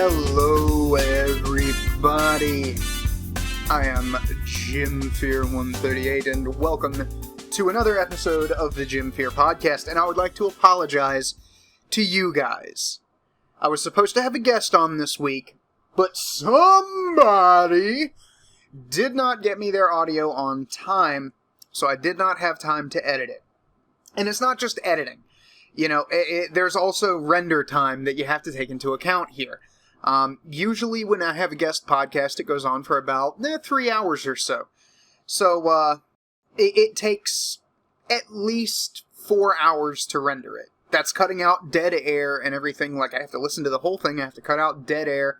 Hello everybody, I am JimFear138 and welcome to another episode of the JimFear Podcast, and I would like to apologize to you guys. I was supposed to have a guest on this week, but somebody did not get me their audio on time, so I did not have time to edit it. And it's not just editing. You know, there's also render time that you have to take into account here. Usually when I have a guest podcast, it goes on for about 3 hours or so. So, it takes at least 4 hours to render it. That's cutting out dead air and everything. Like, I have to listen to the whole thing. I have to cut out dead air,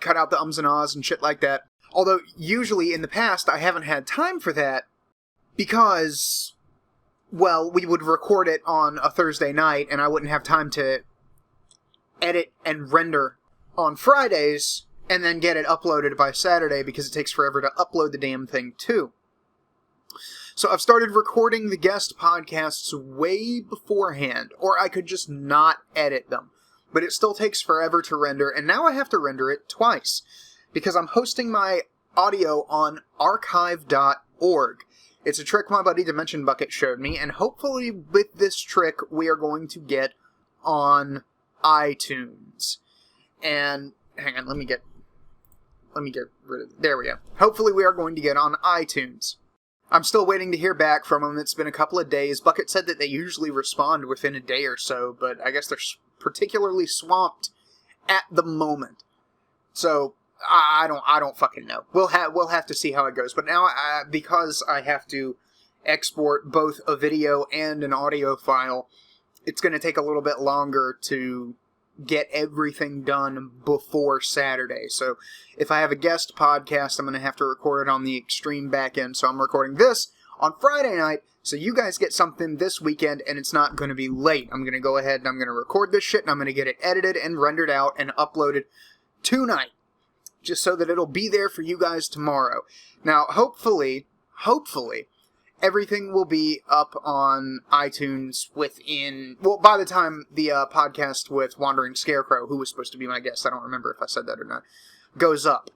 cut out the ums and ahs and shit like that. Although, usually in the past, I haven't had time for that because, well, we would record it on a Thursday night and I wouldn't have time to edit and render on Fridays and then get it uploaded by Saturday because it takes forever to upload the damn thing too. So I've started recording the guest podcasts way beforehand, or I could just not edit them. But it still takes forever to render, and now I have to render it twice, because I'm hosting my audio on archive.org. It's a trick my buddy Dimension Bucket showed me, and hopefully with this trick we are going to get on iTunes. And, hang on, let me get rid of it. There we go. Hopefully we are going to get on iTunes. I'm still waiting to hear back from them. It's been a couple of days. Bucket said that they usually respond within a day or so, but I guess they're particularly swamped at the moment. So, I don't fucking know. We'll have to see how it goes. But now, because I have to export both a video and an audio file, it's going to take a little bit longer to get everything done before Saturday. So if I have a guest podcast, I'm going to have to record it on the extreme back end. So I'm recording this on Friday night, so you guys get something this weekend, and it's not going to be late. I'm going to go ahead and I'm going to record this shit, and I'm going to get it edited and rendered out and uploaded tonight, just so that it'll be there for you guys tomorrow. Now, hopefully, everything will be up on iTunes by the time the podcast with Wandering Scarecrow, who was supposed to be my guest, I don't remember if I said that or not, goes up.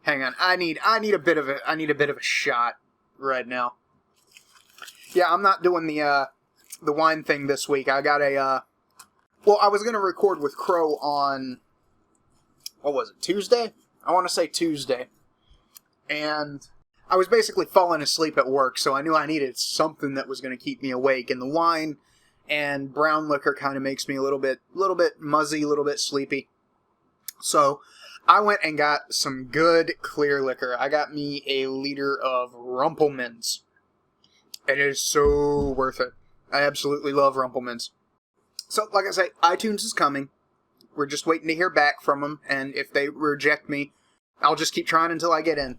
Hang on, I need a bit of a shot right now. Yeah, I'm not doing the wine thing this week. I got I was gonna record with Crow on, what was it, Tuesday? I want to say Tuesday. And I was basically falling asleep at work, so I knew I needed something that was going to keep me awake. And the wine and brown liquor kind of makes me a little bit muzzy, a little bit sleepy. So I went and got some good clear liquor. I got me a liter of Rumpelmans. It is so worth it. I absolutely love Rumpelmans. So, like I say, iTunes is coming. We're just waiting to hear back from them, and if they reject me, I'll just keep trying until I get in.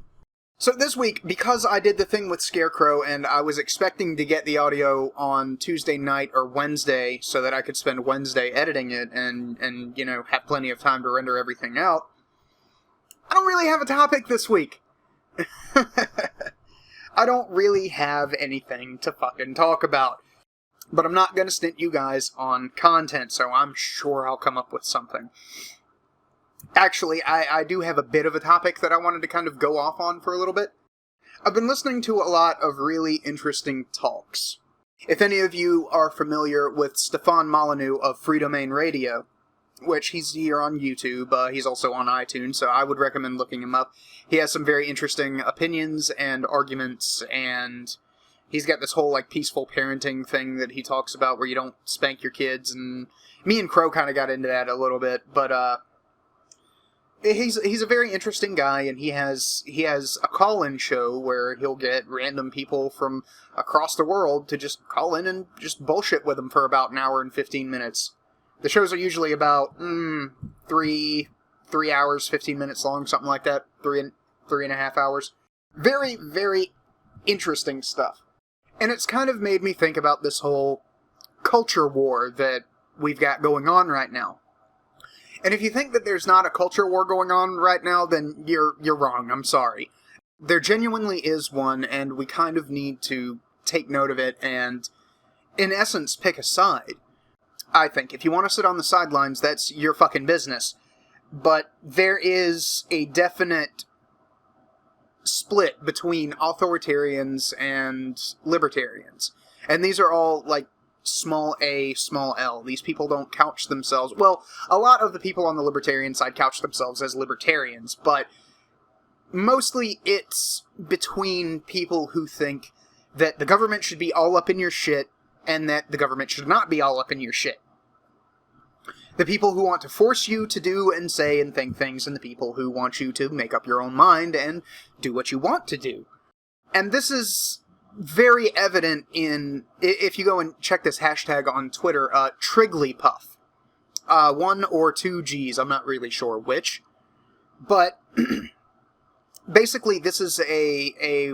So this week, because I did the thing with Scarecrow, and I was expecting to get the audio on Tuesday night or Wednesday, so that I could spend Wednesday editing it and you know, have plenty of time to render everything out, I don't really have a topic this week. I don't really have anything to fucking talk about. But I'm not going to stint you guys on content, so I'm sure I'll come up with something. Actually, I do have a bit of a topic that I wanted to kind of go off on for a little bit. I've been listening to a lot of really interesting talks. If any of you are familiar with Stefan Molyneux of Free Domain Radio, which he's here on YouTube, he's also on iTunes, so I would recommend looking him up. He has some very interesting opinions and arguments, and he's got this whole, like, peaceful parenting thing that he talks about where you don't spank your kids, and me and Crow kind of got into that a little bit, but, he's a very interesting guy, and he has a call-in show where he'll get random people from across the world to just call in and just bullshit with him for about an hour and 15 minutes. The shows are usually about 3 hours, 15 minutes long, something like that, 3.5 hours. Very, very interesting stuff. And it's kind of made me think about this whole culture war that we've got going on right now. And if you think that there's not a culture war going on right now, then you're wrong. I'm sorry. There genuinely is one, and we kind of need to take note of it and, in essence, pick a side. I think if you want to sit on the sidelines, that's your fucking business. but there is a definite split between authoritarians and libertarians. And these are all, like, small a, small l. These people don't couch themselves... Well, a lot of the people on the libertarian side couch themselves as libertarians, but mostly it's between people who think that the government should be all up in your shit and that the government should not be all up in your shit. The people who want to force you to do and say and think things, and the people who want you to make up your own mind and do what you want to do. And this is very evident in, if you go and check this hashtag on Twitter, Trigglypuff. 1 or 2 G's, I'm not really sure which. But basically this is a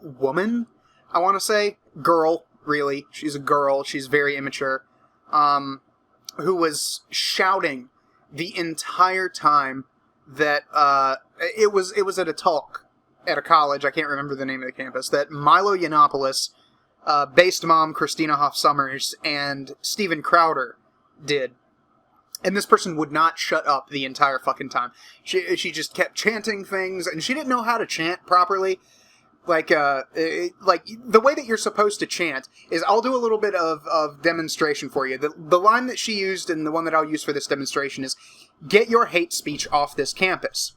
woman, I want to say. Girl, really. She's a girl. She's very immature. Who was shouting the entire time that, it was at a talk at a college, I can't remember the name of the campus, that Milo Yiannopoulos, Based Mom Christina Hoff Sommers, and Steven Crowder did. And this person would not shut up the entire fucking time. She just kept chanting things, and she didn't know how to chant properly. Like the way that you're supposed to chant is, I'll do a little bit of demonstration for you. The line that she used, and the one that I'll use for this demonstration, is, "Get your hate speech off this campus."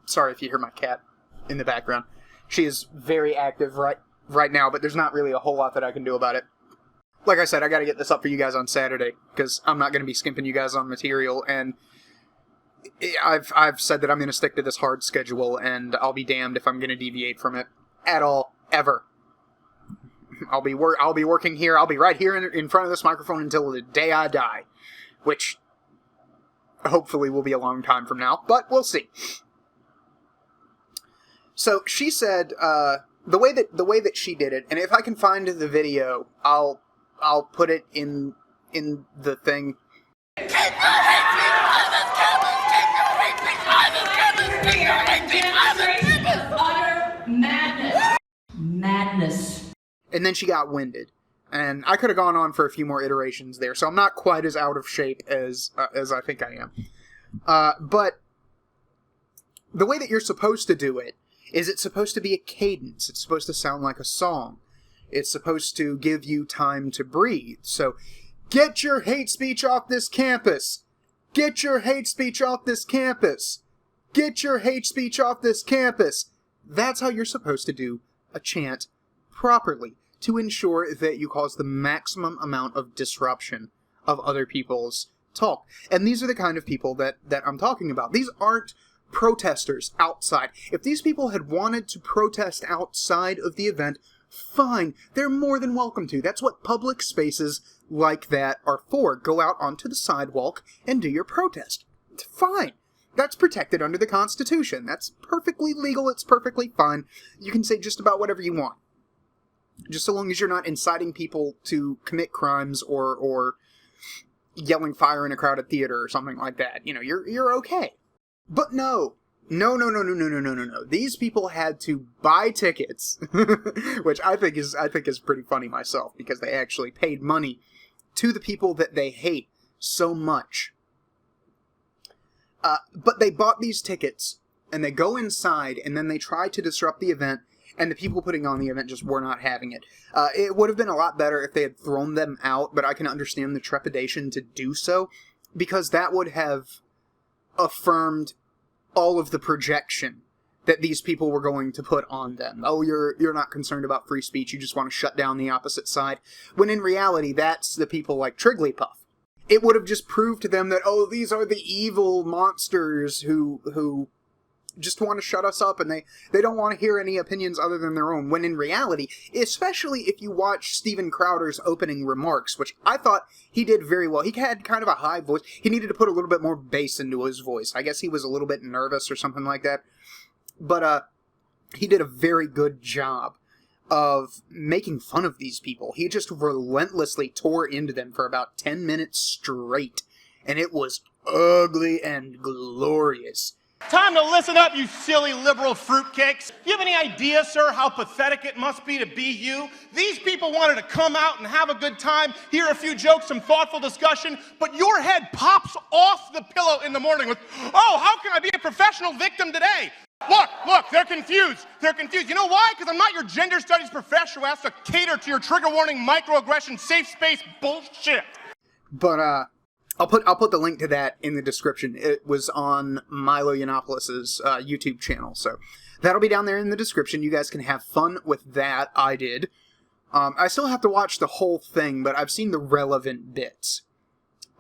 Sorry if you hear my cat in the background. She is very active right now, but there's not really a whole lot that I can do about it. Like I said, I gotta get this up for you guys on Saturday, because I'm not gonna be skimping you guys on material, and I've said that I'm gonna stick to this hard schedule, and I'll be damned if I'm gonna deviate from it at all, ever. I'll be working here, I'll be right here in front of this microphone until the day I die, which hopefully will be a long time from now, but we'll see. So she said, the way that she did it, and if I can find the video, I'll put it in the thing. Madness. And then she got winded. And I could have gone on for a few more iterations there, so I'm not quite as out of shape as I think I am. But the way that you're supposed to do it is, it's supposed to be a cadence. It's supposed to sound like a song. It's supposed to give you time to breathe. So, get your hate speech off this campus! Get your hate speech off this campus! Get your hate speech off this campus! That's how you're supposed to do a chant properly, to ensure that you cause the maximum amount of disruption of other people's talk. And these are the kind of people that I'm talking about. These aren't protesters outside. If these people had wanted to protest outside of the event, fine. They're more than welcome to. That's what public spaces like that are for. Go out onto the sidewalk and do your protest. It's fine. That's protected under the Constitution. That's perfectly legal. It's perfectly fine. You can say just about whatever you want. Just so long as you're not inciting people to commit crimes or yelling fire in a crowded theater or something like that. You know, you're okay. But no. These people had to buy tickets, which I think is pretty funny myself, because they actually paid money to the people that they hate so much. But they bought these tickets, and they go inside, and then they try to disrupt the event, and the people putting on the event just were not having it. It would have been a lot better if they had thrown them out, but I can understand the trepidation to do so, because that would have affirmed all of the projection that these people were going to put on them. Oh, you're not concerned about free speech, you just want to shut down the opposite side. When in reality, that's the people like Trigglypuff. It would have just proved to them that, oh, these are the evil monsters who just want to shut us up, and they don't want to hear any opinions other than their own. When in reality, especially if you watch Steven Crowder's opening remarks, which I thought he did very well. He had kind of a high voice. He needed to put a little bit more bass into his voice. I guess he was a little bit nervous or something like that. But he did a very good job of making fun of these people. He just relentlessly tore into them for about 10 minutes straight. And it was ugly and glorious. Time to listen up, you silly liberal fruitcakes. You have any idea, sir, how pathetic it must be to be you? These people wanted to come out and have a good time, hear a few jokes, some thoughtful discussion, but your head pops off the pillow in the morning with, oh, how can I be a professional victim today? Look, they're confused. You know why? Because I'm not your gender studies professor who has to cater to your trigger warning, microaggression, safe space bullshit. But, I'll put the link to that in the description. It was on Milo Yiannopoulos' YouTube channel, so that'll be down there in the description. You guys can have fun with that. I did. I still have to watch the whole thing, but I've seen the relevant bits.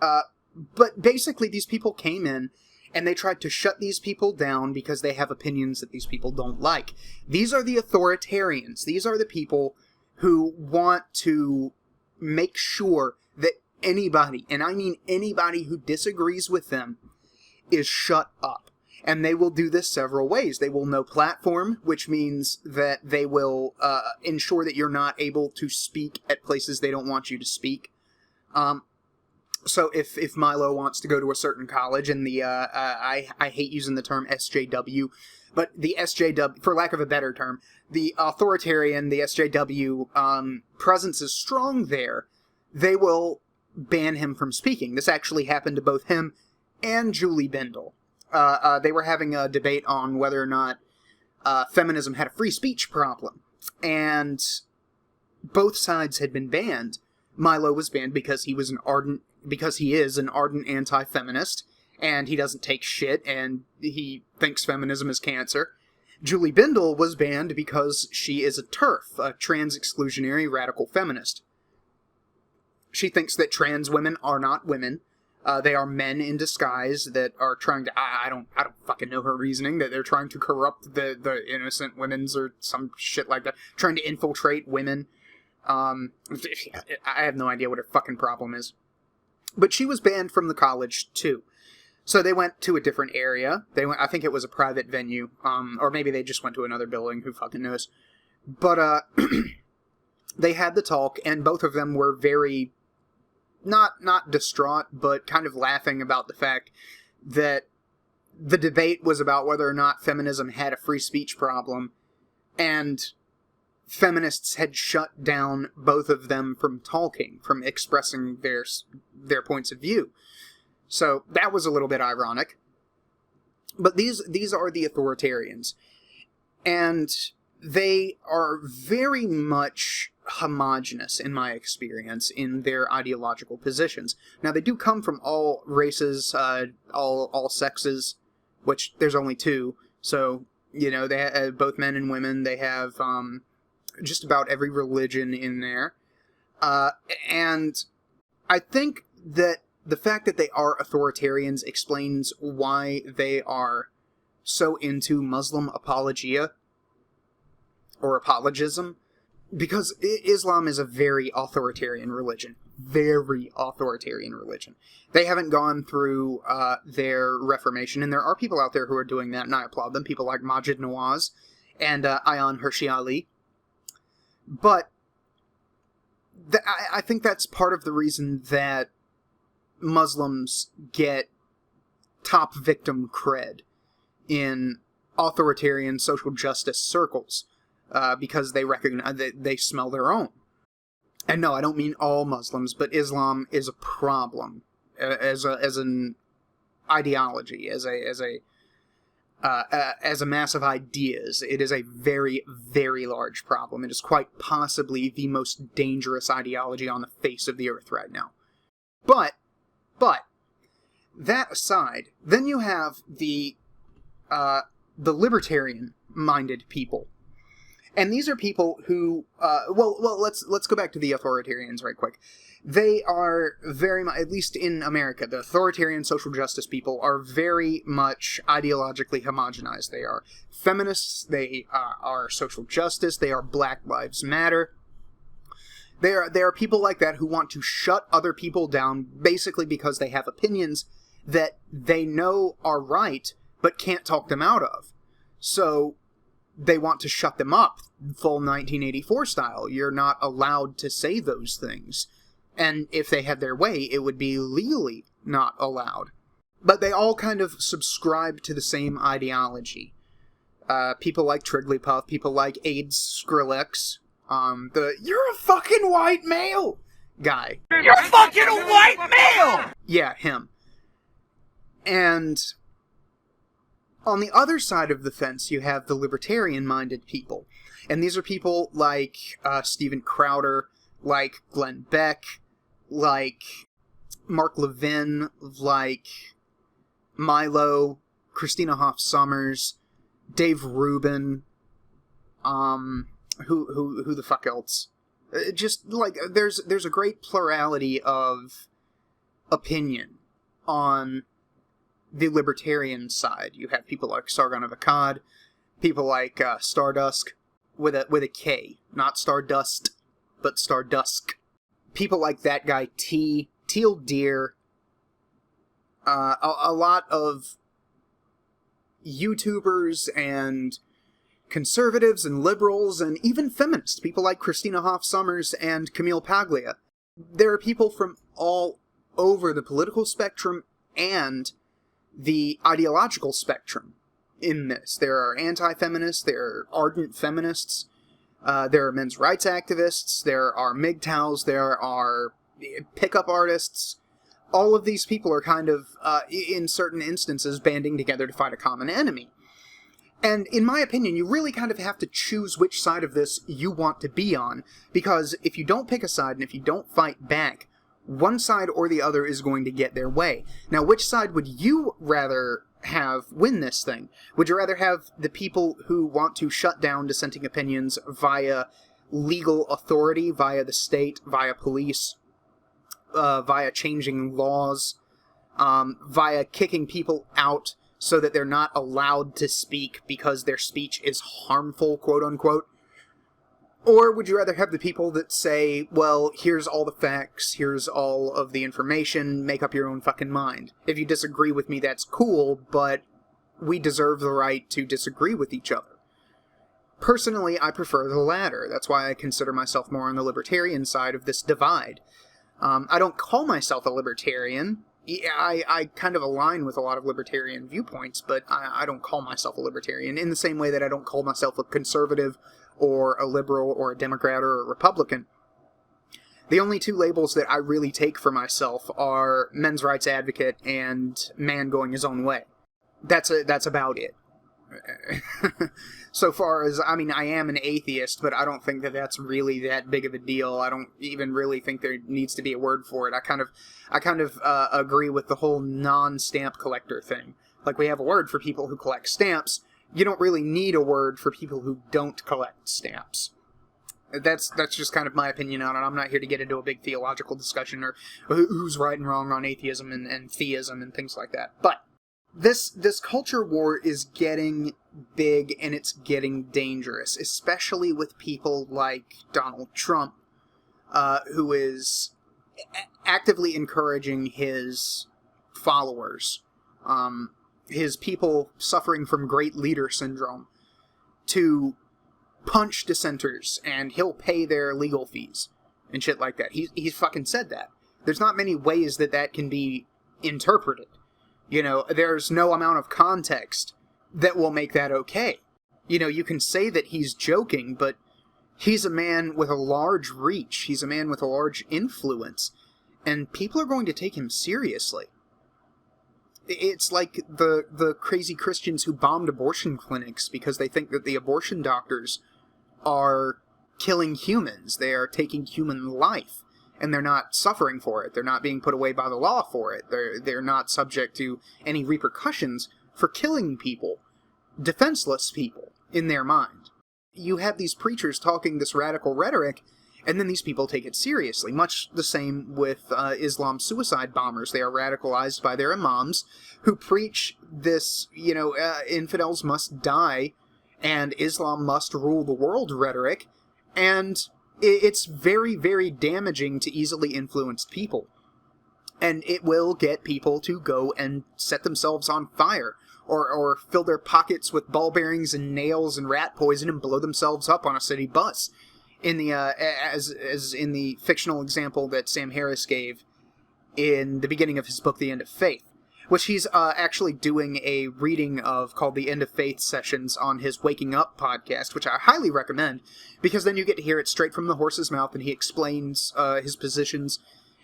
But basically, these people came in, and they tried to shut these people down because they have opinions that these people don't like. These are the authoritarians. These are the people who want to make sure that anybody, and I mean anybody who disagrees with them, is shut up. And they will do this several ways. They will no platform, which means that they will ensure that you're not able to speak at places they don't want you to speak. So if Milo wants to go to a certain college, and I hate using the term SJW, but the SJW, for lack of a better term, the authoritarian, the SJW presence is strong there, they will ban him from speaking. This actually happened to both him and Julie Bindel. They were having a debate on whether or not feminism had a free speech problem, and both sides had been banned. Milo was banned because he is an ardent anti-feminist, and he doesn't take shit, and he thinks feminism is cancer. Julie Bindel was banned because she is a TERF, a trans-exclusionary radical feminist. She thinks that trans women are not women. They are men in disguise that are trying to... I don't fucking know her reasoning, that they're trying to corrupt the innocent women's or some shit like that. Trying to infiltrate women. I have no idea what her fucking problem is. But she was banned from the college, too. So they went to a different area. I think it was a private venue. Or maybe they just went to another building. Who fucking knows? But, they had the talk, and both of them were very... Not distraught, but kind of laughing about the fact that the debate was about whether or not feminism had a free speech problem, and feminists had shut down both of them from talking, from expressing their points of view. So that was a little bit ironic. But these are the authoritarians, and they are very much homogenous, in my experience, in their ideological positions. Now, they do come from all races, all sexes, which there's only two, so, you know, they have both men and women. They have just about every religion in there. And I think that the fact that they are authoritarians explains why they are so into Muslim apologia, or apologism, because Islam is a very authoritarian religion. Very authoritarian religion. They haven't gone through their reformation, and there are people out there who are doing that, and I applaud them. People like Majid Nawaz and Ayaan Hirsi Ali. But I think that's part of the reason that Muslims get top victim cred in authoritarian social justice circles. Because they recognize that they smell their own. And no, I don't mean all Muslims, but Islam is a problem as an ideology, as a mass of ideas. It is a very, very large problem. It is quite possibly the most dangerous ideology on the face of the earth right now. But that aside, then you have the libertarian-minded people. And these are people who, let's go back to the authoritarians right quick. They are very much, at least in America, the authoritarian social justice people are very much ideologically homogenized. They are feminists, they are social justice, they are Black Lives Matter. They are people like that who want to shut other people down, basically because they have opinions that they know are right, but can't talk them out of. So they want to shut them up, full 1984 style. You're not allowed to say those things. And if they had their way, it would be legally not allowed. But they all kind of subscribe to the same ideology. People like Trigglypuff, people like AIDS Skrillex, "you're a fucking white male" guy. You're fucking a white male! Yeah, him. And on the other side of the fence, you have the libertarian-minded people. And these are people like Steven Crowder, like Glenn Beck, like Mark Levin, like Milo, Christina Hoff Sommers, Dave Rubin, who the fuck else? Just, like, there's a great plurality of opinion on the libertarian side. You have people like Sargon of Akkad, people like Stardusk, with a K, not Stardust, but Stardusk. People like that guy Teal Deer, a lot of YouTubers and conservatives and liberals and even feminists, people like Christina Hoff Sommers and Camille Paglia. There are people from all over the political spectrum and the ideological spectrum in this. There are anti-feminists, there are ardent feminists, there are men's rights activists, there are MGTOWs, there are pickup artists. All of these people are kind of, in certain instances, banding together to fight a common enemy. And in my opinion, you really kind of have to choose which side of this you want to be on, because if you don't pick a side and if you don't fight back, one side or the other is going to get their way. Now, which side would you rather have win this thing? Would you rather have the people who want to shut down dissenting opinions via legal authority, via the state, via police, via changing laws, via kicking people out so that they're not allowed to speak because their speech is harmful, quote-unquote? Or would you rather have the people that say, well, here's all the facts, here's all of the information, make up your own fucking mind. If you disagree with me, that's cool, but we deserve the right to disagree with each other. Personally, I prefer the latter. That's why I consider myself more on the libertarian side of this divide. I don't call myself a libertarian. I kind of align with a lot of libertarian viewpoints, but I don't call myself a libertarian in the same way that I don't call myself a conservative or a liberal or a Democrat or a Republican. The only two labels that I really take for myself are men's rights advocate and man going his own way. That's about it. So far as, I mean, I am an atheist, but I don't think that that's really that big of a deal. I don't even really think there needs to be a word for it. I kind of agree with the whole non-stamp collector thing. Like, we have a word for people who collect stamps. You don't really need a word for people who don't collect stamps. That's just kind of my opinion on it. I'm not here to get into a big theological discussion or who's right and wrong on atheism and theism and things like that. But this culture war is getting big and it's getting dangerous, especially with people like Donald Trump, who is actively encouraging his followers, his people suffering from great leader syndrome, to punch dissenters, and he'll pay their legal fees and shit like that. He's fucking said that. There's not many ways that can be interpreted. You know, there's no amount of context that will make that okay. You know, you can say that he's joking, but he's a man with a large reach. He's a man with a large influence. And people are going to take him seriously. It's like the crazy Christians who bombed abortion clinics because they think that the abortion doctors are killing humans. They are taking human life. And they're not suffering for it. They're not being put away by the law for it. They're not subject to any repercussions for killing people, defenseless people, in their mind. You have these preachers talking this radical rhetoric, and then these people take it seriously. Much the same with Islam suicide bombers. They are radicalized by their imams who preach this, infidels must die and Islam must rule the world rhetoric, and it's very, very damaging to easily influenced people. And it will get people to go and set themselves on fire, or fill their pockets with ball bearings and nails and rat poison and blow themselves up on a city bus. In the as in the fictional example that Sam Harris gave in the beginning of his book, The End of Faith. which he's actually doing a reading of called the End of Faith Sessions on his Waking Up podcast, which I highly recommend, because then you get to hear it straight from the horse's mouth, and he explains his positions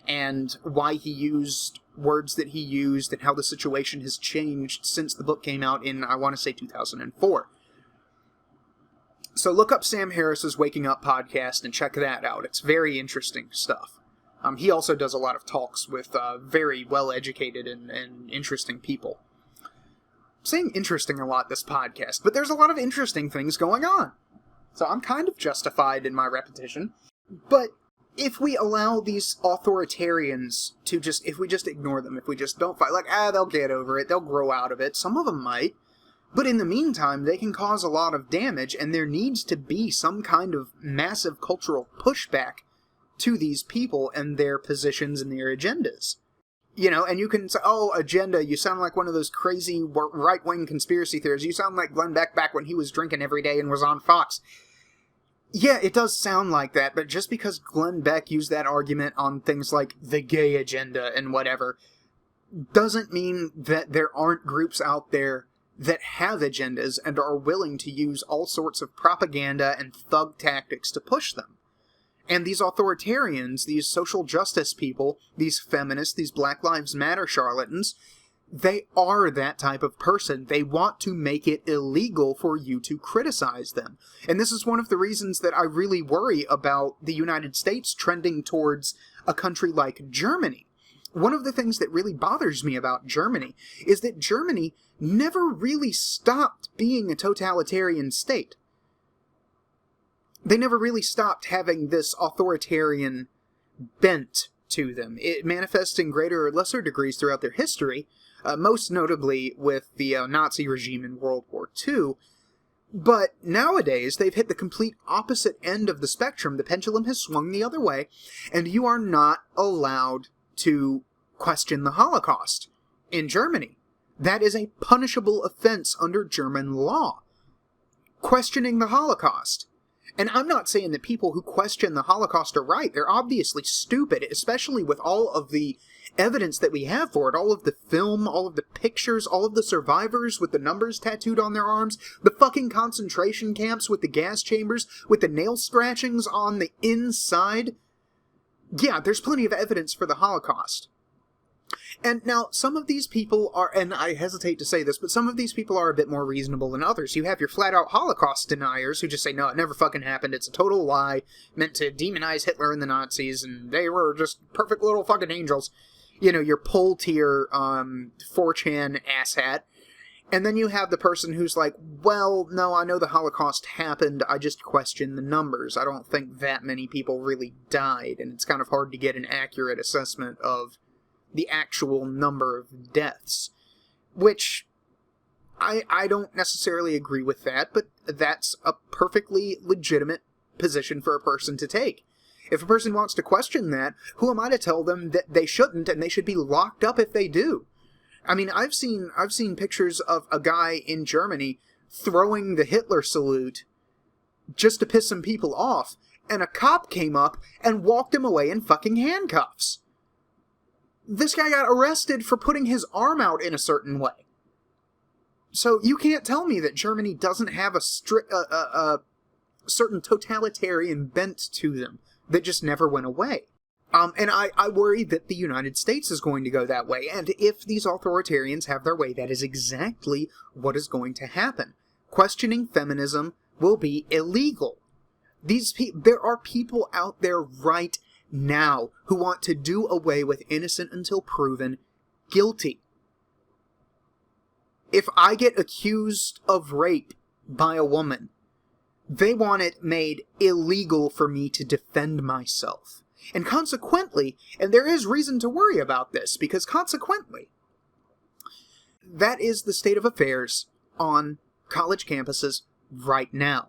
and why he used words that he used and how the situation has changed since the book came out in, I want to say, 2004. So look up Sam Harris's Waking Up podcast and check that out. It's very interesting stuff. He also does a lot of talks with very well-educated and interesting people. I'm saying interesting a lot this podcast, but there's a lot of interesting things going on. So I'm kind of justified in my repetition. But if we allow these authoritarians to if we just ignore them, if we just don't fight, they'll get over it, they'll grow out of it, some of them might. But in the meantime, they can cause a lot of damage, and there needs to be some kind of massive cultural pushback to these people and their positions and their agendas. You know, and you can say, oh, agenda, you sound like one of those crazy right-wing conspiracy theorists. You sound like Glenn Beck back when he was drinking every day and was on Fox. Yeah, it does sound like that, but just because Glenn Beck used that argument on things like the gay agenda and whatever, doesn't mean that there aren't groups out there that have agendas and are willing to use all sorts of propaganda and thug tactics to push them. And these authoritarians, these social justice people, these feminists, these Black Lives Matter charlatans, they are that type of person. They want to make it illegal for you to criticize them. And this is one of the reasons that I really worry about the United States trending towards a country like Germany. One of the things that really bothers me about Germany is that Germany never really stopped being a totalitarian state. They never really stopped having this authoritarian bent to them. It manifests in greater or lesser degrees throughout their history, most notably with the Nazi regime in World War II. But nowadays, they've hit the complete opposite end of the spectrum. The pendulum has swung the other way, and you are not allowed to question the Holocaust in Germany. That is a punishable offense under German law. Questioning the Holocaust. And I'm not saying that people who question the Holocaust are right. They're obviously stupid, especially with all of the evidence that we have for it. All of the film, all of the pictures, all of the survivors with the numbers tattooed on their arms, the fucking concentration camps with the gas chambers, with the nail scratchings on the inside. Yeah, there's plenty of evidence for the Holocaust. And now, some of these people are, and I hesitate to say this, but some of these people are a bit more reasonable than others. You have your flat-out Holocaust deniers who just say, no, it never fucking happened, it's a total lie, meant to demonize Hitler and the Nazis, and they were just perfect little fucking angels. You know, your pole-tier 4chan asshat. And then you have the person who's like, well, no, I know the Holocaust happened, I just question the numbers. I don't think that many people really died, and it's kind of hard to get an accurate assessment of the actual number of deaths, which I don't necessarily agree with that, but that's a perfectly legitimate position for a person to take. If a person wants to question that, who am I to tell them that they shouldn't and they should be locked up if they do? I mean, I've seen pictures of a guy in Germany throwing the Hitler salute just to piss some people off, and a cop came up and walked him away in fucking handcuffs. This guy got arrested for putting his arm out in a certain way. So you can't tell me that Germany doesn't have a certain totalitarian bent to them that just never went away. And I worry that the United States is going to go that way. And if these authoritarians have their way, that is exactly what is going to happen. Questioning feminism will be illegal. There are people out there right now who want to do away with innocent until proven guilty. If I get accused of rape by a woman, they want it made illegal for me to defend myself. And consequently, and there is reason to worry about this, because consequently, that is the state of affairs on college campuses right now.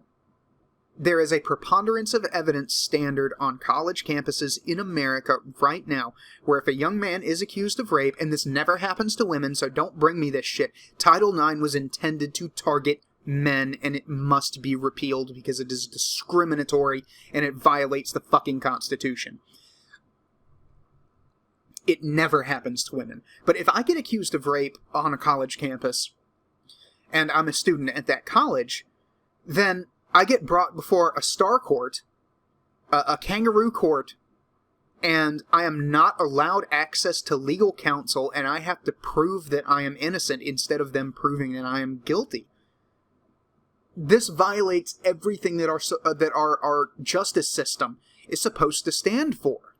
There is a preponderance of evidence standard on college campuses in America right now, where if a young man is accused of rape, and this never happens to women, so don't bring me this shit, Title IX was intended to target men, and it must be repealed because it is discriminatory, and it violates the fucking Constitution. It never happens to women. But if I get accused of rape on a college campus, and I'm a student at that college, then I get brought before a star court, a kangaroo court, and I am not allowed access to legal counsel, and I have to prove that I am innocent instead of them proving that I am guilty. This violates everything that our justice system is supposed to stand for.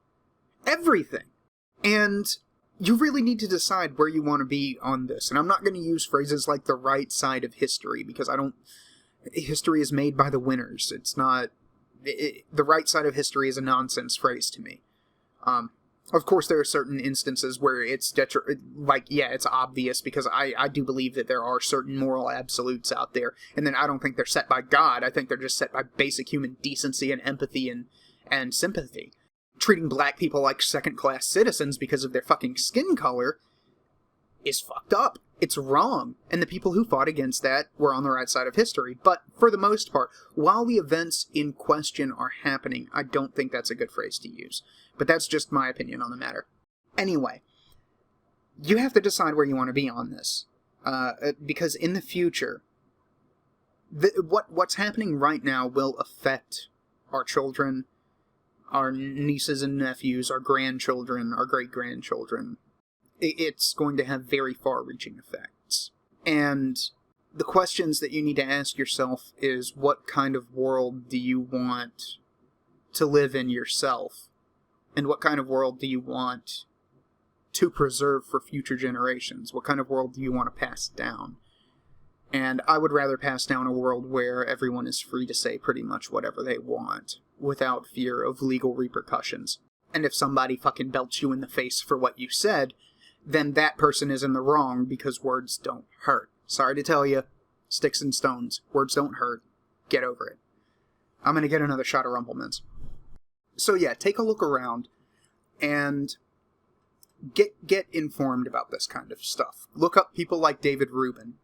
Everything. And you really need to decide where you want to be on this. And I'm not going to use phrases like the right side of history, because history is made by the winners. It's not... the right side of history is a nonsense phrase to me. Of course, there are certain instances where it's it's obvious, because I do believe that there are certain moral absolutes out there, and then I don't think they're set by God. I think they're just set by basic human decency and empathy and sympathy. Treating black people like second-class citizens because of their fucking skin color is fucked up. It's wrong. And the people who fought against that were on the right side of history. But for the most part, while the events in question are happening, I don't think that's a good phrase to use. But that's just my opinion on the matter. Anyway, you have to decide where you want to be on this. Because in the future, what's happening right now will affect our children, our nieces and nephews, our grandchildren, our great-grandchildren. It's going to have very far-reaching effects. And the questions that you need to ask yourself is, what kind of world do you want to live in yourself? And what kind of world do you want to preserve for future generations? What kind of world do you want to pass down? And I would rather pass down a world where everyone is free to say pretty much whatever they want, without fear of legal repercussions. And if somebody fucking belts you in the face for what you said, then that person is in the wrong, because words don't hurt. Sorry to tell you, sticks and stones. Words don't hurt. Get over it. I'm gonna get another shot of Rumplemans. So yeah, take a look around and get informed about this kind of stuff. Look up people like David Rubin.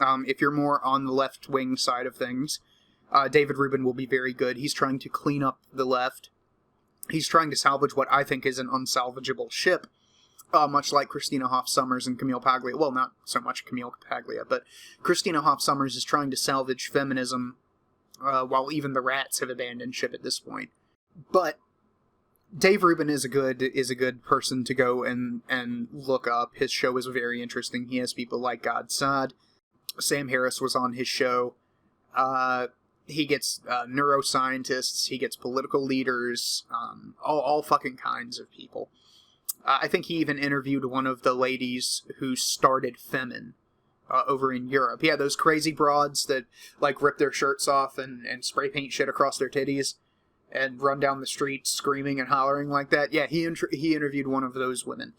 If you're more on the left-wing side of things, David Rubin will be very good. He's trying to clean up the left. He's trying to salvage what I think is an unsalvageable ship, much like Christina Hoff Sommers and Camille Paglia. Well, not so much Camille Paglia, but Christina Hoff Sommers is trying to salvage feminism, while even the rats have abandoned ship at this point. But Dave Rubin is a good person to go and look up. His show is very interesting. He has people like God Saad. Sam Harris was on his show. He gets neuroscientists, he gets political leaders, all fucking kinds of people. I think he even interviewed one of the ladies who started Femin over in Europe. Yeah, those crazy broads that like rip their shirts off and spray paint shit across their titties and run down the street screaming and hollering like that. Yeah, he interviewed one of those women.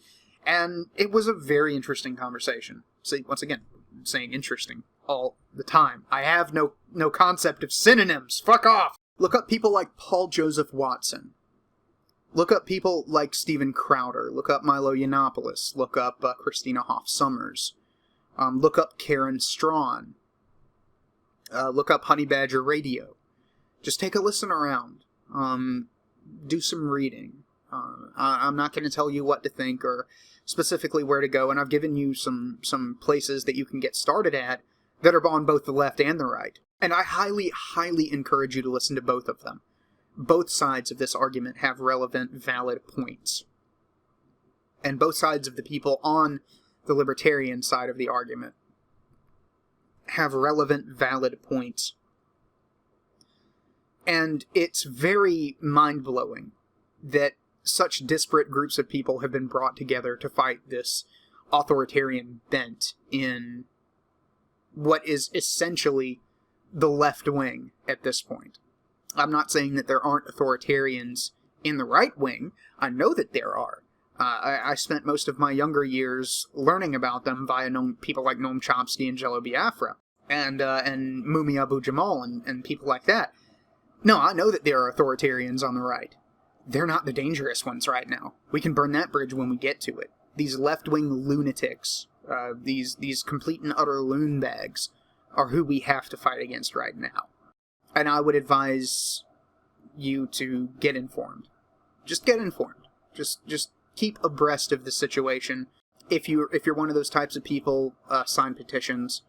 And it was a very interesting conversation. See, once again, saying interesting all the time. I have no concept of synonyms. Fuck off! Look up people like Paul Joseph Watson. Look up people like Steven Crowder. Look up Milo Yiannopoulos. Look up Christina Hoff Sommers. Look up Karen Strawn. Look up Honey Badger Radio. Just take a listen around. Do some reading. I'm not going to tell you what to think or specifically where to go, and I've given you some places that you can get started at that are on both the left and the right. And I highly, highly encourage you to listen to both of them. Both sides of this argument have relevant, valid points. And both sides of the people on the libertarian side of the argument have relevant, valid points. And it's very mind-blowing that such disparate groups of people have been brought together to fight this authoritarian bent in what is essentially the left wing at this point. I'm not saying that there aren't authoritarians in the right wing. I know that there are. I spent most of my younger years learning about them via people like Noam Chomsky and Jello Biafra, and Mumi Abu Jamal and people like that. No, I know that there are authoritarians on the right. They're not the dangerous ones right now. We can burn that bridge when we get to it. These left-wing lunatics, these complete and utter loon bags, are who we have to fight against right now. And I would advise you to get informed. Just get informed. Just keep abreast of the situation. If you're one of those types of people, sign petitions.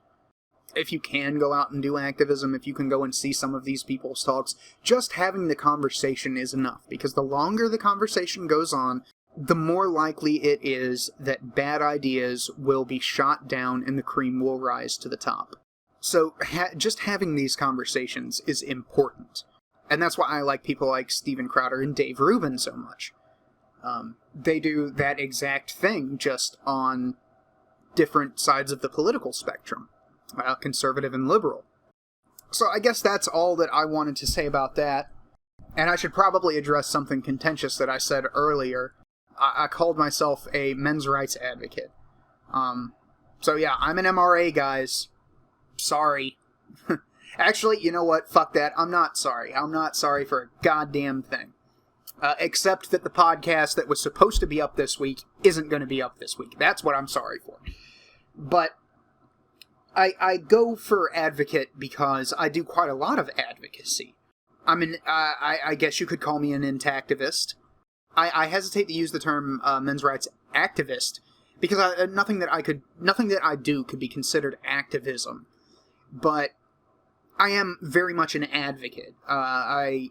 If you can go out and do activism, if you can go and see some of these people's talks, just having the conversation is enough. Because the longer the conversation goes on, the more likely it is that bad ideas will be shot down and the cream will rise to the top. So just having these conversations is important. And that's why I like people like Steven Crowder and Dave Rubin so much. They do that exact thing, just on different sides of the political spectrum. Conservative and liberal. So I guess that's all that I wanted to say about that. And I should probably address something contentious that I said earlier. I called myself a men's rights advocate. So yeah, I'm an MRA, guys. Sorry. Actually, you know what? Fuck that. I'm not sorry. I'm not sorry for a goddamn thing. Except that the podcast that was supposed to be up this week isn't going to be up this week. That's what I'm sorry for. But I go for advocate because I do quite a lot of advocacy. I guess you could call me an intactivist. I hesitate to use the term men's rights activist because nothing that I do could be considered activism. But I am very much an advocate. I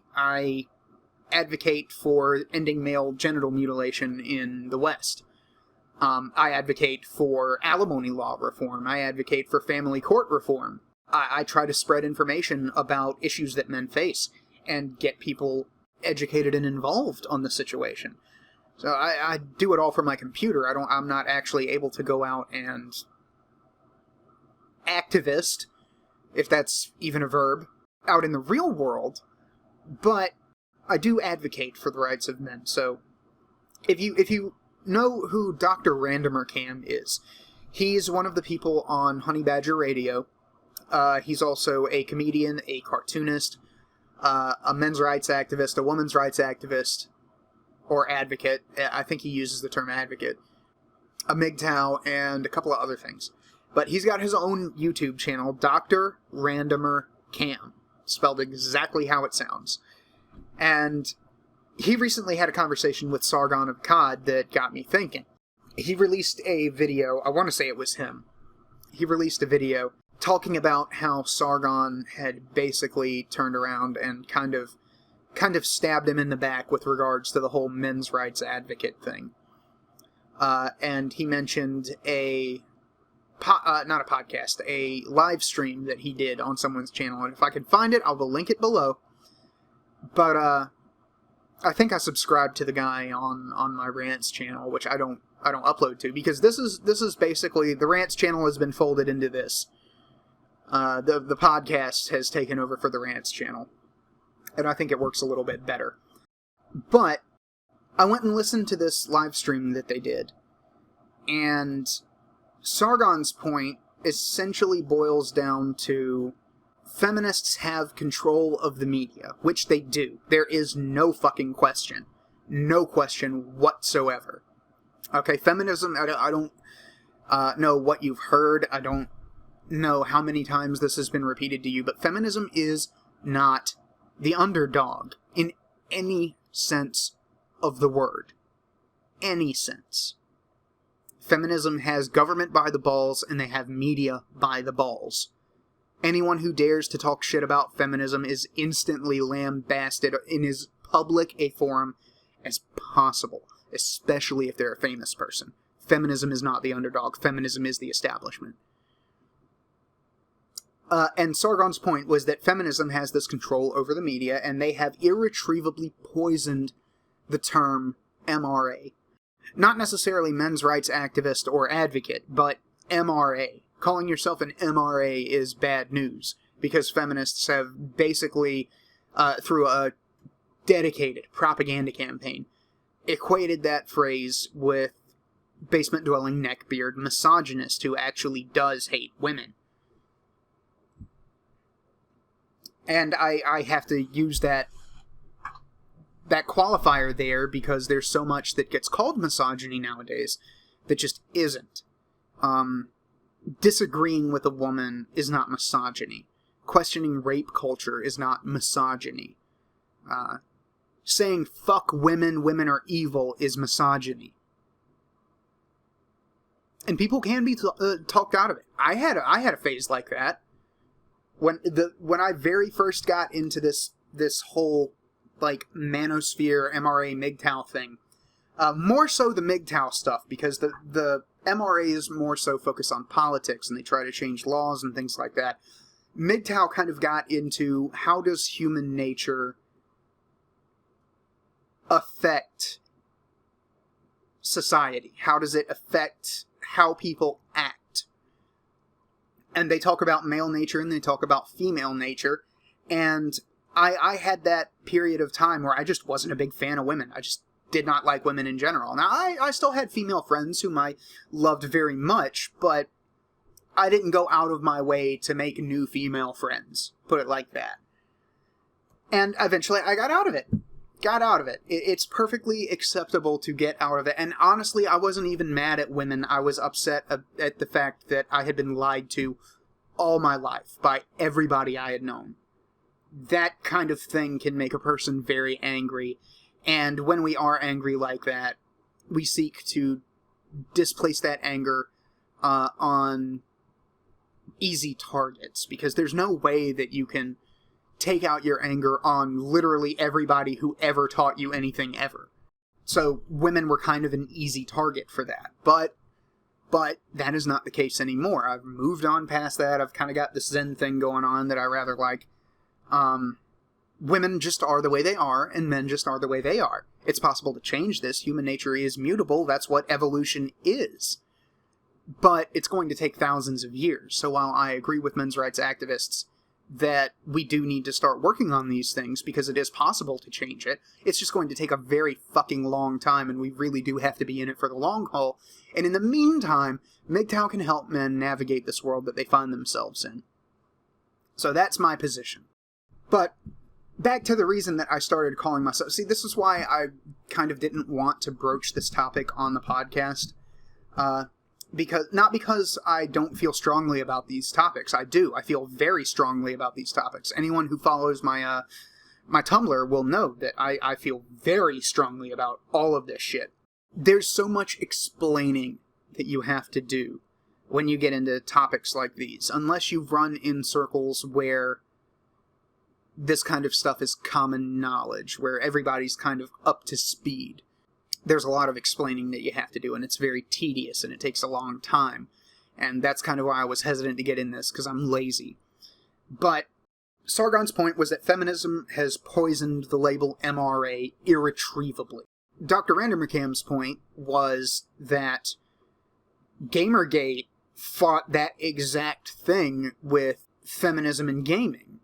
advocate for ending male genital mutilation in the West. I advocate for alimony law reform. I advocate for family court reform. I try to spread information about issues that men face and get people educated and involved on the situation. So I do it all from my computer. I'm not actually able to go out and activist, if that's even a verb, out in the real world, but I do advocate for the rights of men. So if you know who DoctorRandomerCam is, he's one of the people on Honey Badger Radio. He's also a comedian, a cartoonist, a men's rights activist, a women's rights activist, or advocate. I think he uses the term advocate. A MGTOW, and a couple of other things. But he's got his own YouTube channel, DoctorRandomerCam, spelled exactly how it sounds. And he recently had a conversation with Sargon of Akkad that got me thinking. He released a video, I want to say it was him. He released a video talking about how Sargon had basically turned around and kind of stabbed him in the back with regards to the whole men's rights advocate thing. And he mentioned not a podcast, a live stream that he did on someone's channel. And if I can find it, I will link it below. But I think I subscribed to the guy on my Rants channel, which I don't upload to, because this is basically, the Rants channel has been folded into this. The podcast has taken over for the Rants channel, and I think it works a little bit better. But I went and listened to this live stream that they did, and Sargon's point essentially boils down to feminists have control of the media, which they do. There is no fucking question. No question whatsoever. Okay, feminism, I don't know what you've heard. I don't know how many times this has been repeated to you, but feminism is not the underdog in any sense of the word. Any sense. Feminism has government by the balls, and they have media by the balls. Anyone who dares to talk shit about feminism is instantly lambasted in as public a forum as possible, especially if they're a famous person. Feminism is not the underdog. Feminism is the establishment. And Sargon's point was that feminism has this control over the media, and they have irretrievably poisoned the term MRA. Not necessarily men's rights activist or advocate, but MRA. Calling yourself an MRA is bad news, because feminists have basically, through a dedicated propaganda campaign, equated that phrase with basement-dwelling neckbeard misogynist who actually does hate women. And I have to use that qualifier there because there's so much that gets called misogyny nowadays that just isn't. Disagreeing with a woman is not misogyny. Questioning rape culture is not misogyny. Saying fuck women, women are evil is misogyny. And people can be talked out of it. I had a phase like that when I very first got into this whole like manosphere MRA MGTOW thing. More so the MGTOW stuff, because the MRAs more so focus on politics and they try to change laws and things like that. MGTOW kind of got into how does human nature affect society? How does it affect how people act? And they talk about male nature and they talk about female nature. And I had that period of time where I just wasn't a big fan of women. I just did not like women in general. Now, I still had female friends whom I loved very much, but I didn't go out of my way to make new female friends. Put it like that. And eventually I got out of it. It's perfectly acceptable to get out of it. And honestly, I wasn't even mad at women. I was upset at the fact that I had been lied to all my life by everybody I had known. That kind of thing can make a person very angry. And when we are angry like that, we seek to displace that anger on easy targets. Because there's no way that you can take out your anger on literally everybody who ever taught you anything ever. So women were kind of an easy target for that. But that is not the case anymore. I've moved on past that. I've kind of got this Zen thing going on that I rather like. Women just are the way they are, and men just are the way they are. It's possible to change this. Human nature is mutable. That's what evolution is. But it's going to take thousands of years. So while I agree with men's rights activists that we do need to start working on these things because it is possible to change it, it's just going to take a very fucking long time, and we really do have to be in it for the long haul. And in the meantime, MGTOW can help men navigate this world that they find themselves in. So that's my position. But back to the reason that I started calling myself... See, this is why I kind of didn't want to broach this topic on the podcast. Not because I don't feel strongly about these topics. I do. I feel very strongly about these topics. Anyone who follows my my Tumblr will know that I feel very strongly about all of this shit. There's so much explaining that you have to do when you get into topics like these, unless you've run in circles where this kind of stuff is common knowledge, where everybody's kind of up to speed. There's a lot of explaining that you have to do, and it's very tedious, and it takes a long time. And that's kind of why I was hesitant to get in this, because I'm lazy. But Sargon's point was that feminism has poisoned the label MRA irretrievably. DoctorRandomerCam's point was that Gamergate fought that exact thing with feminism and gaming.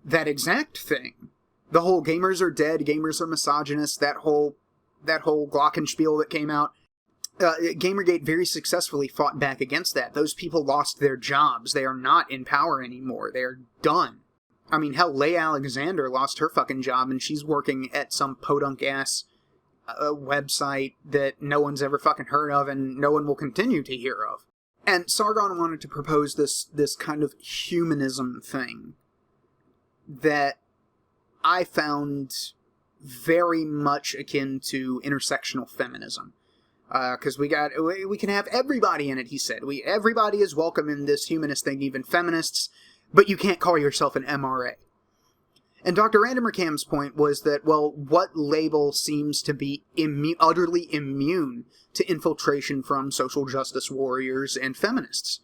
That exact thing. The whole gamers are dead, gamers are misogynists, that whole glockenspiel that came out. Gamergate very successfully fought back against that. Those people lost their jobs. They are not in power anymore. They're done. I mean, hell, Leigh Alexander lost her fucking job, and she's working at some podunk-ass website that no one's ever fucking heard of, and no one will continue to hear of. And Sargon wanted to propose this kind of humanism thing that I found very much akin to intersectional feminism. Because we can have everybody in it, he said. Everybody is welcome in this humanist thing, even feminists, but you can't call yourself an MRA. And DoctorRandomerCam's point was that, well, what label seems to be utterly immune to infiltration from social justice warriors and feminists?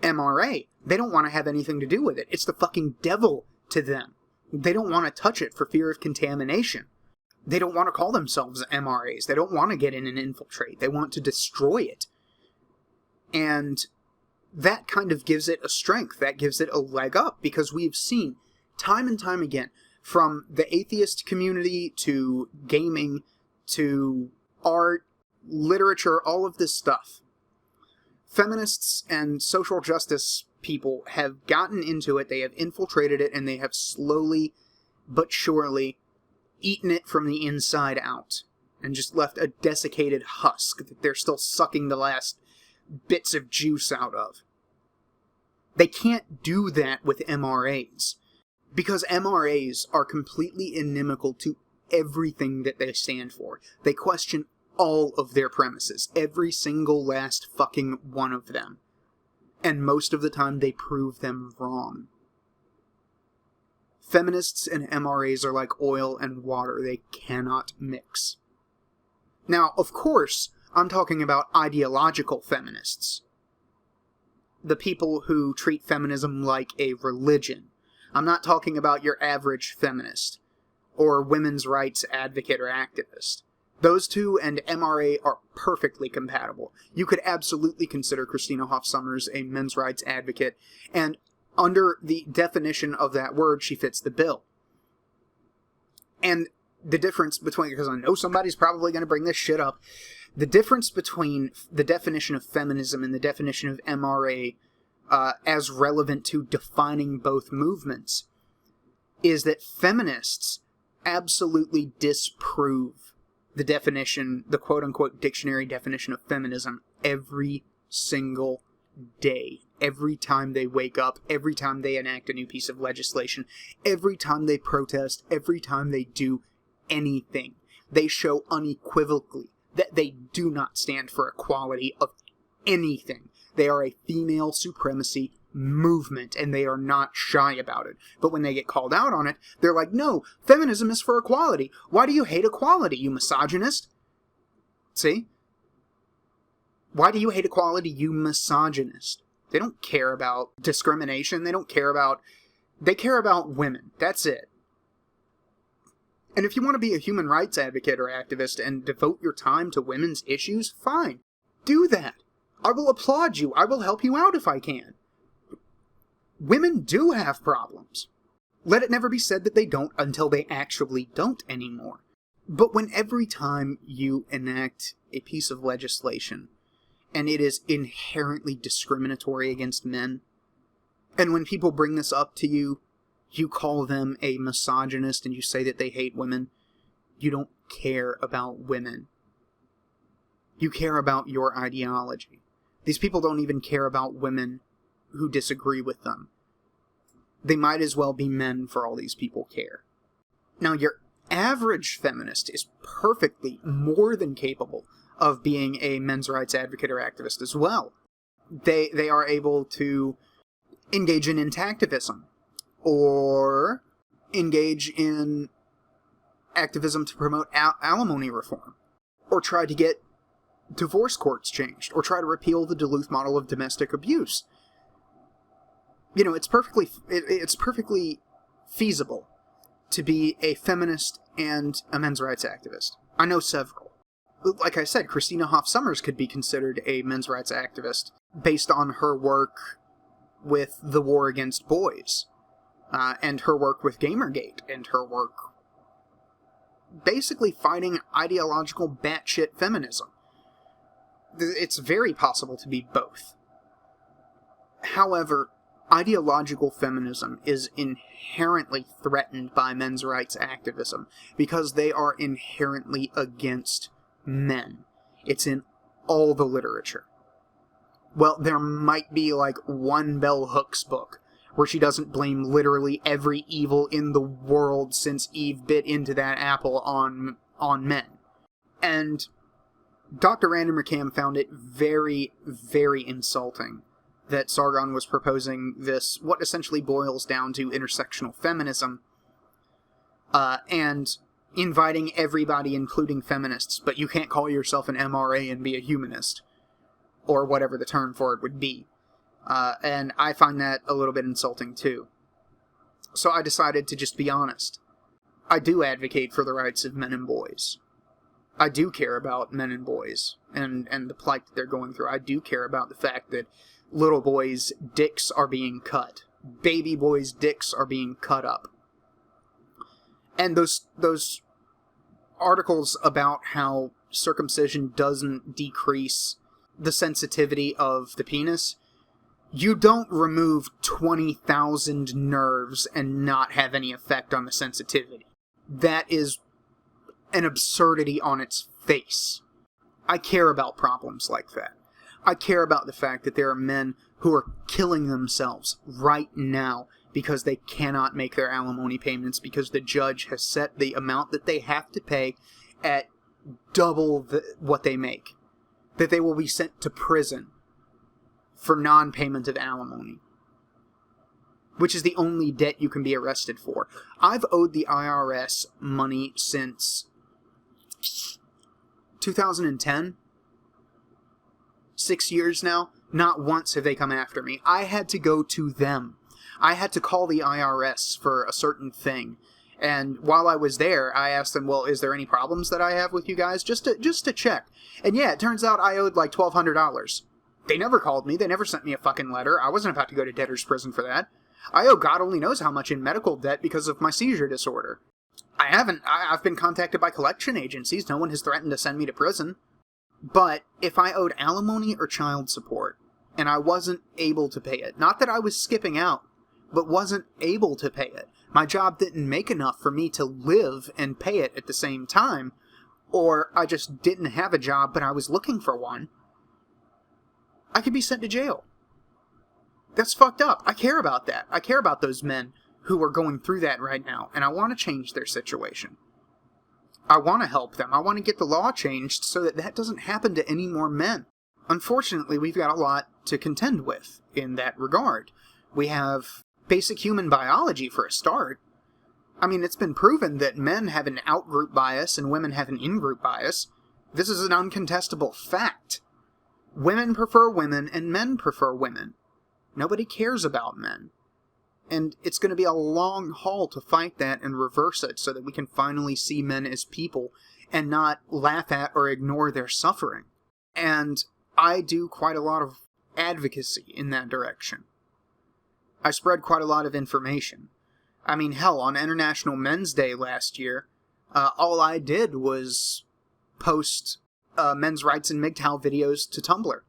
MRA. They don't want to have anything to do with it. It's the fucking devil to them. They don't want to touch it for fear of contamination. They don't want to call themselves MRAs. They don't want to get in and infiltrate. They want to destroy it. And that kind of gives it a strength. That gives it a leg up, because we've seen time and time again, from the atheist community to gaming to art, literature, all of this stuff, feminists and social justice people have gotten into it, they have infiltrated it, and they have slowly but surely eaten it from the inside out, and just left a desiccated husk that they're still sucking the last bits of juice out of. They can't do that with MRAs, because MRAs are completely inimical to everything that they stand for. They question all of their premises. Every single last fucking one of them. And most of the time they prove them wrong. Feminists and MRAs are like oil and water. They cannot mix. Now, of course, I'm talking about ideological feminists. The people who treat feminism like a religion. I'm not talking about your average feminist, or women's rights advocate or activist. Those two and MRA are perfectly compatible. You could absolutely consider Christina Hoff Sommers a men's rights advocate, and under the definition of that word, she fits the bill. And the difference between, because I know somebody's probably going to bring this shit up, the difference between the definition of feminism and the definition of MRA as relevant to defining both movements is that feminists absolutely disprove the definition, the quote-unquote dictionary definition of feminism every single day. Every time they wake up, every time they enact a new piece of legislation, every time they protest, every time they do anything. They show unequivocally that they do not stand for equality of anything. They are a female supremacy movement, and they are not shy about it. But when they get called out on it, they're like, no, feminism is for equality. Why do you hate equality, you misogynist? See? Why do you hate equality, you misogynist? They don't care about discrimination. They care about women. That's it. And if you want to be a human rights advocate or activist and devote your time to women's issues, fine. Do that. I will applaud you. I will help you out if I can. Women do have problems. Let it never be said that they don't until they actually don't anymore. But when every time you enact a piece of legislation and it is inherently discriminatory against men, and when people bring this up to you, you call them a misogynist and you say that they hate women, you don't care about women. You care about your ideology. These people don't even care about women who disagree with them. They might as well be men for all these people care. Now, your average feminist is perfectly more than capable of being a men's rights advocate or activist as well. They are able to engage in intactivism, or engage in activism to promote alimony reform, or try to get divorce courts changed, or try to repeal the Duluth model of domestic abuse. You know, it's perfectly feasible to be a feminist and a men's rights activist. I know several. Like I said, Christina Hoff Sommers could be considered a men's rights activist based on her work with the war against boys, and her work with Gamergate, and her work basically fighting ideological batshit feminism. It's very possible to be both. However, ideological feminism is inherently threatened by men's rights activism because they are inherently against men. It's in all the literature. Well, there might be like one Bell Hooks book where she doesn't blame literally every evil in the world since Eve bit into that apple on men. And DoctorRandomerCam found it very, very insulting that Sargon was proposing this, what essentially boils down to intersectional feminism, and inviting everybody, including feminists, but you can't call yourself an MRA and be a humanist, or whatever the term for it would be. And I find that a little bit insulting too. So I decided to just be honest. I do advocate for the rights of men and boys. I do care about men and boys, and the plight that they're going through. I do care about the fact that little boys' dicks are being cut. Baby boys' dicks are being cut up. And those articles about how circumcision doesn't decrease the sensitivity of the penis, you don't remove 20,000 nerves and not have any effect on the sensitivity. That is an absurdity on its face. I care about problems like that. I care about the fact that there are men who are killing themselves right now because they cannot make their alimony payments because the judge has set the amount that they have to pay at double what they make, that they will be sent to prison for non-payment of alimony, which is the only debt you can be arrested for. I've owed the IRS money since 2010. 6 years now. Not once have they come after me. I had to go to them. I had to call the IRS for a certain thing. And while I was there, I asked them, well, is there any problems that I have with you guys? Just to check. And yeah, it turns out I owed like $1,200. They never called me. They never sent me a fucking letter. I wasn't about to go to debtor's prison for that. I owe God only knows how much in medical debt because of my seizure disorder. I've been contacted by collection agencies. No one has threatened to send me to prison. But if I owed alimony or child support, and I wasn't able to pay it, not that I was skipping out, but wasn't able to pay it, my job didn't make enough for me to live and pay it at the same time, or I just didn't have a job but I was looking for one, I could be sent to jail. That's fucked up. I care about that. I care about those men who are going through that right now, and I want to change their situation. I want to help them. I want to get the law changed so that that doesn't happen to any more men. Unfortunately, we've got a lot to contend with in that regard. We have basic human biology for a start. I mean, it's been proven that men have an out-group bias and women have an in-group bias. This is an uncontestable fact. Women prefer women and men prefer women. Nobody cares about men. And it's going to be a long haul to fight that and reverse it so that we can finally see men as people and not laugh at or ignore their suffering. And I do quite a lot of advocacy in that direction. I spread quite a lot of information. I mean, hell, on International Men's Day last year, all I did was post men's rights and MGTOW videos to Tumblr.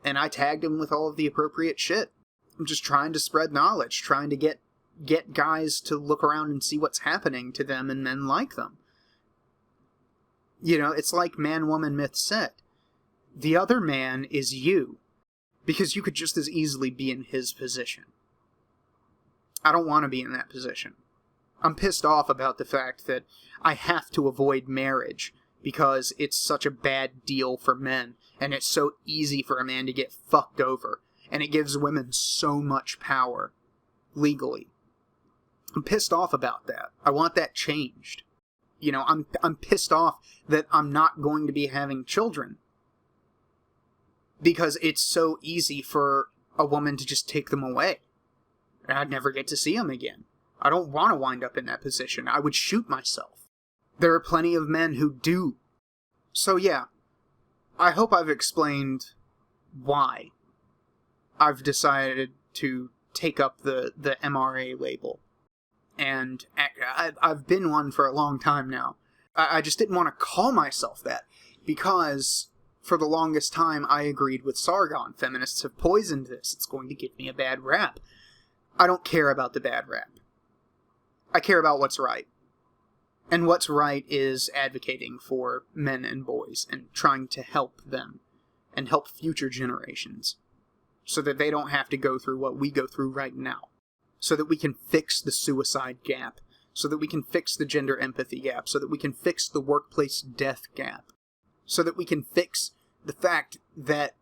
And I tagged them with all of the appropriate shit. I'm just trying to spread knowledge, trying to get guys to look around and see what's happening to them and men like them. You know, it's like man-woman myth said. The other man is you, because you could just as easily be in his position. I don't want to be in that position. I'm pissed off about the fact that I have to avoid marriage because it's such a bad deal for men, and it's so easy for a man to get fucked over. And it gives women so much power, legally. I'm pissed off about that. I want that changed. You know, I'm pissed off that I'm not going to be having children. Because it's so easy for a woman to just take them away. And I'd never get to see them again. I don't want to wind up in that position. I would shoot myself. There are plenty of men who do. So yeah, I hope I've explained why I've decided to take up the MRA label. And I've been one for a long time now. I just didn't want to call myself that, because for the longest time I agreed with Sargon. Feminists have poisoned this. It's going to give me a bad rap. I don't care about the bad rap. I care about what's right. And what's right is advocating for men and boys and trying to help them and help future generations, so that they don't have to go through what we go through right now. So that we can fix the suicide gap. So that we can fix the gender empathy gap. So that we can fix the workplace death gap. So that we can fix the fact that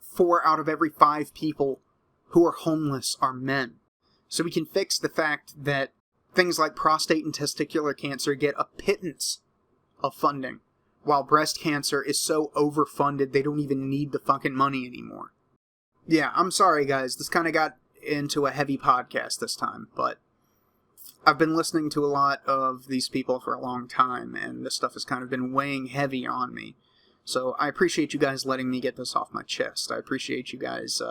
4 out of every 5 people who are homeless are men. So we can fix the fact that things like prostate and testicular cancer get a pittance of funding, while breast cancer is so overfunded they don't even need the fucking money anymore. Yeah, I'm sorry guys, this kind of got into a heavy podcast this time, but I've been listening to a lot of these people for a long time, and this stuff has kind of been weighing heavy on me. So I appreciate you guys letting me get this off my chest. I appreciate you guys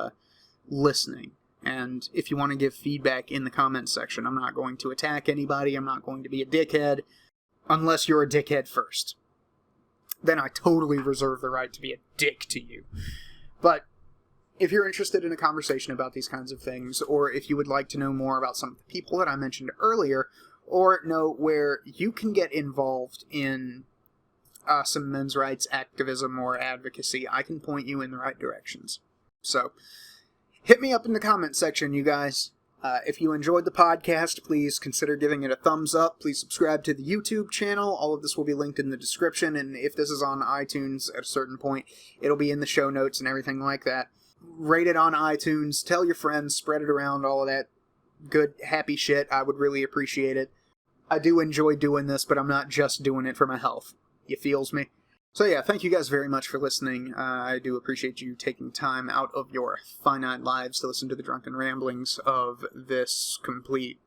listening. And if you want to give feedback in the comments section, I'm not going to attack anybody, I'm not going to be a dickhead, unless you're a dickhead first. Then I totally reserve the right to be a dick to you. But if you're interested in a conversation about these kinds of things, or if you would like to know more about some of the people that I mentioned earlier, or know where you can get involved in some men's rights activism or advocacy, I can point you in the right directions. So, hit me up in the comment section, you guys. If you enjoyed the podcast, please consider giving it a thumbs up. Please subscribe to the YouTube channel. All of this will be linked in the description, and if this is on iTunes at a certain point, it'll be in the show notes and everything like that. Rate it on iTunes. Tell your friends. Spread it around. All of that good, happy shit. I would really appreciate it. I do enjoy doing this, but I'm not just doing it for my health. You feels me? So yeah, thank you guys very much for listening. I do appreciate you taking time out of your finite lives to listen to the drunken ramblings of this complete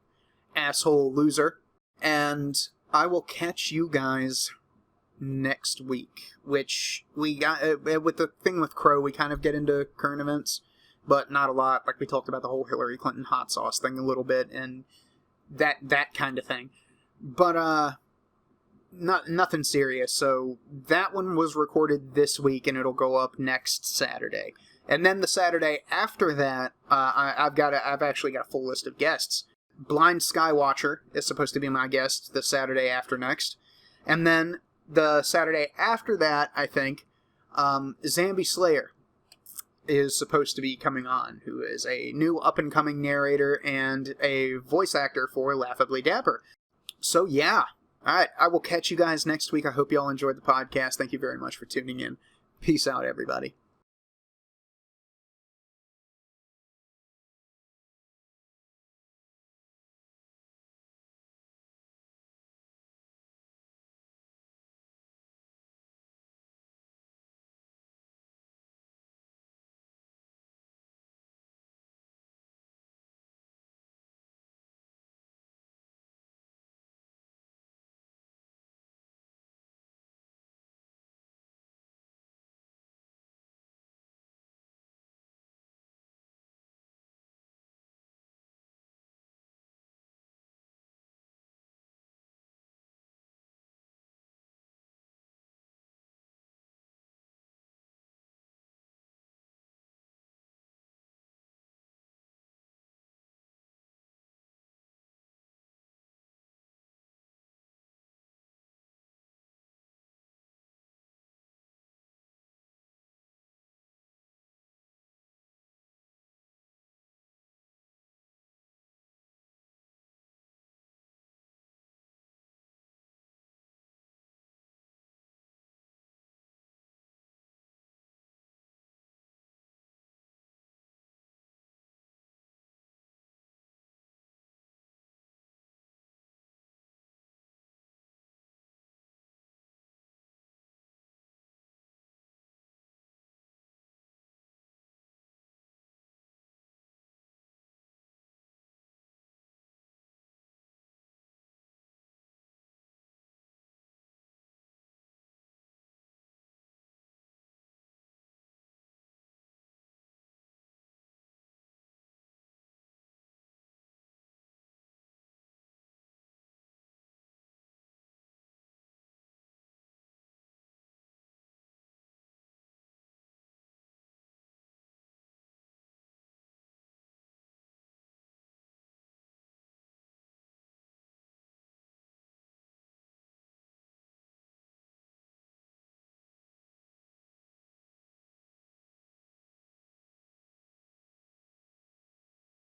asshole loser. And I will catch you guys next week, which we got, with the thing with Crow, we kind of get into current events, but not a lot. Like, we talked about the whole Hillary Clinton hot sauce thing a little bit, and that kind of thing. But, nothing serious. So that one was recorded this week, and it'll go up next Saturday. And then the Saturday after that, I've actually got a full list of guests. Blind Skywatcher is supposed to be my guest the Saturday after next. And then the Saturday after that, I think, Zambi Slayer is supposed to be coming on, who is a new up-and-coming narrator and a voice actor for Laughably Dapper. So yeah. Alright, I will catch you guys next week. I hope you all enjoyed the podcast. Thank you very much for tuning in. Peace out, everybody.